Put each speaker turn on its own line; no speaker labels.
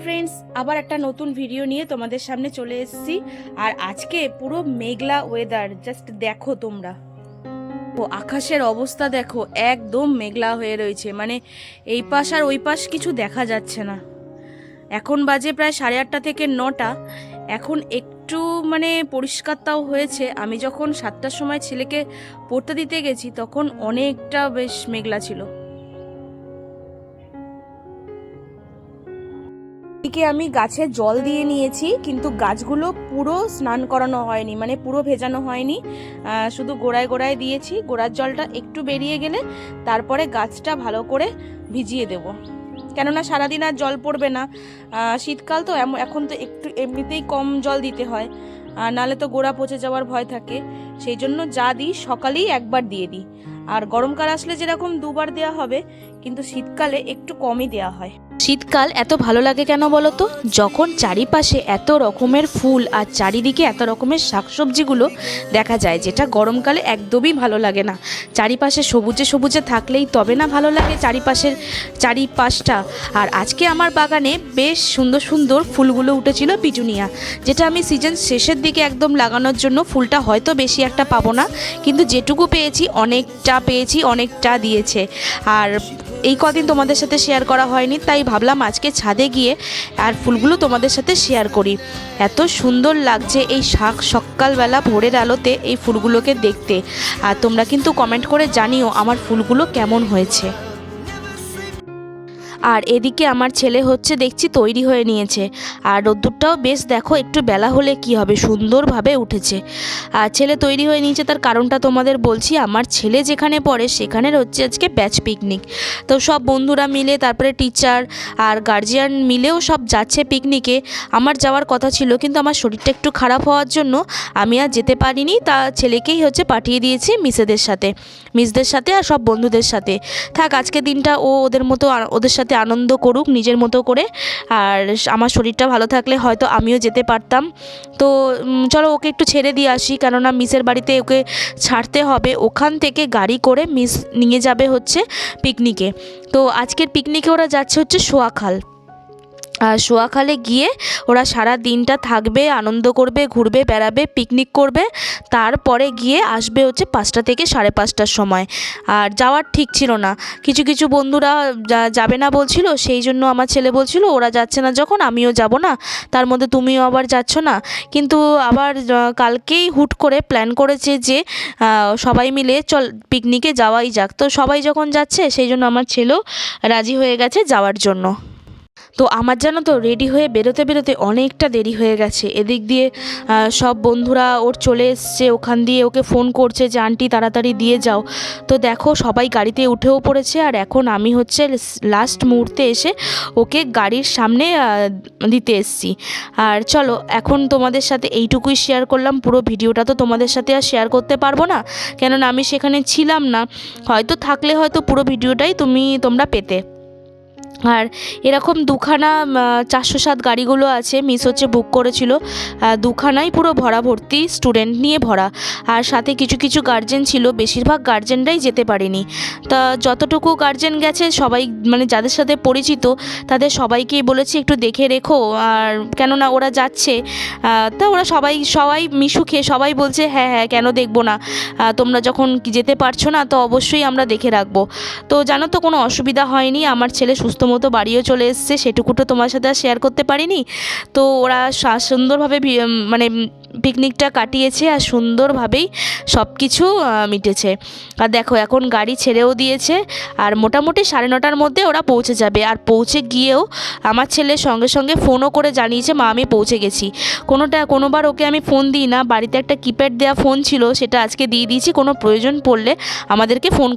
Friends, আবার একটা নতুন ভিডিও নিয়ে তোমাদের সামনে চলে এসেছি। আর আজকে পুরো মেঘলা ওয়েদার, জাস্ট দেখো তোমরা। ও আকাশের অবস্থা দেখো, একদম মেঘলা হয়ে রয়েছে, মানে এই পাশ আর ওই পাশ কিছু দেখা যাচ্ছে না। এখন বাজে প্রায় 8:30 থেকে 9টা। এখন একটু মানে পরিষ্কারটাও হয়েছে। আমি যখন 7টার সময় ছেলেকে পড়তে দিতে গেছি তখন অনেকটা বেশ মেঘলা ছিল। এদিকে আমি গাছে জল দিয়ে নিয়েছি, কিন্তু গাছগুলো পুরো স্নান করানো হয়নি, মানে পুরো ভেজানো হয়নি, শুধু গোড়ায় গোড়ায় দিয়েছি। গোড়ার জলটা একটু বেরিয়ে গেলে তারপরে গাছটা ভালো করে ভিজিয়ে দেব, কেননা সারাদিন আর জল পড়বে না। শীতকাল তো, এখন তো একটু এমনিতেই কম জল দিতে হয়, নালে তো গোড়া পচে যাওয়ার ভয় থাকে। সেই জন্য যা দিই সকালেই একবার দিয়ে দিই। আর গরমকাল আসলে যেরকম দুবার দেওয়া হবে, কিন্তু শীতকালে একটু কমই দেওয়া হয়। শীতকাল এত ভালো লাগে কেন বলো তো? যখন চারিপাশে এত রকমের ফুল আর চারিদিকে এত রকমের শাকসবজিগুলো দেখা যায়, যেটা গরমকালে একদমই ভালো লাগে না। চারিপাশে সবুজে সবুজে থাকলেই তবে না ভালো লাগে চারিপাশটা। আর আজকে আমার বাগানে বেশ সুন্দর সুন্দর ফুলগুলো উঠেছিল, পিটুনিয়া, যেটা আমি সিজন শেষের দিকে একদম লাগানোর জন্য। ফুলটা হয়তো বেশি একটা পাবো না, কিন্তু যেটুকু পেয়েছি অনেকটা দিয়েছে। আর এই কদিন তোমাদের সাথে শেয়ার করা হয়নি, তাই ভাবলাম আজকে ছাদে গিয়ে আর ফুলগুলো তোমাদের সাথে শেয়ার করি। এত সুন্দর লাগছে এই সকালবেলা ভোরের আলোতে এই ফুলগুলোকে দেখতে। আর তোমরা কিন্তু কমেন্ট করে জানিও আমার ফুলগুলো কেমন হয়েছে। আর এদিকে আমার ছেলে দেখছি তৈরি হয়ে নিয়েছে। আর রোদ্দুরটাও বেশ দেখো, একটু বেলা হলে কি হবে, সুন্দরভাবে উঠেছে। আর ছেলে তৈরি হয়ে নিয়েছে, তার কারণটা তোমাদের বলছি। আমার ছেলে যেখানে পড়ে সেখানের আজকে ব্যাচ পিকনিক। তো সব বন্ধুরা মিলে, তারপরে টিচার আর গার্জিয়ান মিলেও সব যাচ্ছে পিকনিকে। আমার যাওয়ার কথা ছিল, কিন্তু আমার শরীরটা একটু খারাপ হওয়ার জন্য আমি আর যেতে পারিনি। তা ছেলেকেই পাঠিয়ে দিয়েছি মিসদের সাথে আর সব বন্ধুদের সাথে। থাক, আজকে দিনটা ও ওদের সাথে আনন্দ করুক নিজের মতো করে। আর আমার শরীরটা ভালো থাকলে হয়তো আমিও যেতে পারতাম। তো চলো ওকে একটু ছেড়ে দিয়ে আসি, কেননা মিসের বাড়িতে ওকে ছাড়তে হবে। ওখান থেকে গাড়ি করে মিস নিয়ে যাবে পিকনিকে। তো আজকের পিকনিকে ওরা যাচ্ছে সোয়াখাল। সোয়াখালে গিয়ে ওরা সারা দিনটা থাকবে, আনন্দ করবে, ঘুরবে, বেড়াবে, পিকনিক করবে। তারপরে গিয়ে আসবে 5টা থেকে 5:30টার সময়। আর যাওয়ার ঠিক ছিল না, কিছু বন্ধুরা যাবে না বলছিল, সেই জন্য আমার ছেলে বলছিল ওরা যাচ্ছে না যখন আমিও যাব না, তার মধ্যে তুমিও আবার যাচ্ছ না। কিন্তু আবার কালকেই হুট করে প্ল্যান করেছে যে সবাই মিলে চল পিকনিকে যাওয়াই যাক। তো সবাই যখন যাচ্ছে সেই জন্য আমার ছেলেও রাজি হয়ে গেছে যাওয়ার জন্য। তো আমার জানো তো, রেডি হয়ে বেরোতে অনেকটা দেরি হয়ে গেছে। এদিক দিয়ে সব বন্ধুরা ওর চলে এসছে, ওখান দিয়ে ওকে ফোন করছে যে আন্টি তাড়াতাড়ি দিয়ে যাও। তো দেখো সবাই গাড়িতে উঠেও পড়েছে। আর এখন আমি লাস্ট মুহূর্তে এসে ওকে গাড়ির সামনে দিতে এসছি। আর চলো এখন তোমাদের সাথে এইটুকুই শেয়ার করলাম। পুরো ভিডিওটা তো তোমাদের সাথে আর শেয়ার করতে পারবো না, কেননা আমি সেখানে ছিলাম না। হয়তো থাকলে হয়তো পুরো ভিডিওটাই তোমরা পেতে। আর এরকম দুখানা 407 গাড়িগুলো আছে, মিস বুক করেছিল। দুখানাই পুরো ভর্তি স্টুডেন্ট নিয়ে ভরা। আর সাথে কিছু গার্জেন ছিল, বেশিরভাগ গার্জেনরাই যেতে পারেনি। তা যতটুকু গার্জেন গেছে সবাই, মানে যাদের সাথে পরিচিত তাদের সবাইকেই বলেছি একটু দেখে রেখো। আর কেননা ওরা যাচ্ছে, তা ওরা সবাই মিশু খেয়ে সবাই বলছে হ্যাঁ হ্যাঁ কেন দেখবো না, তোমরা যখন যেতে পারছো না তো অবশ্যই আমরা দেখে রাখবো। তো জানো তো, কোনো অসুবিধা হয়নি। আমার ছেলে সুস্থ মতো বাড়িও চলে এসছে, সেটুকু তো তোমার সাথে আর শেয়ার করতে পারিনি। তো ওরা সুন্দরভাবে মানে পিকনিকটা কাটিয়েছে আর সুন্দরভাবেই সব কিছু মিটেছে। আর দেখো এখন গাড়ি ছেড়েও দিয়েছে, আর মোটামুটি 9:30টার মধ্যে ওরা পৌঁছে যাবে। আর পৌঁছে গিয়েও আমার ছেলে সঙ্গে সঙ্গে ফোনও করে জানিয়েছে মা আমি পৌঁছে গেছি। কোনোবার ওকে আমি ফোন দিই না, বাড়িতে একটা কিপ্যাড দেওয়া ফোন ছিল, সেটা আজকে দিয়ে দিয়েছি, কোনো প্রয়োজন পড়লে আমাদেরকে ফোন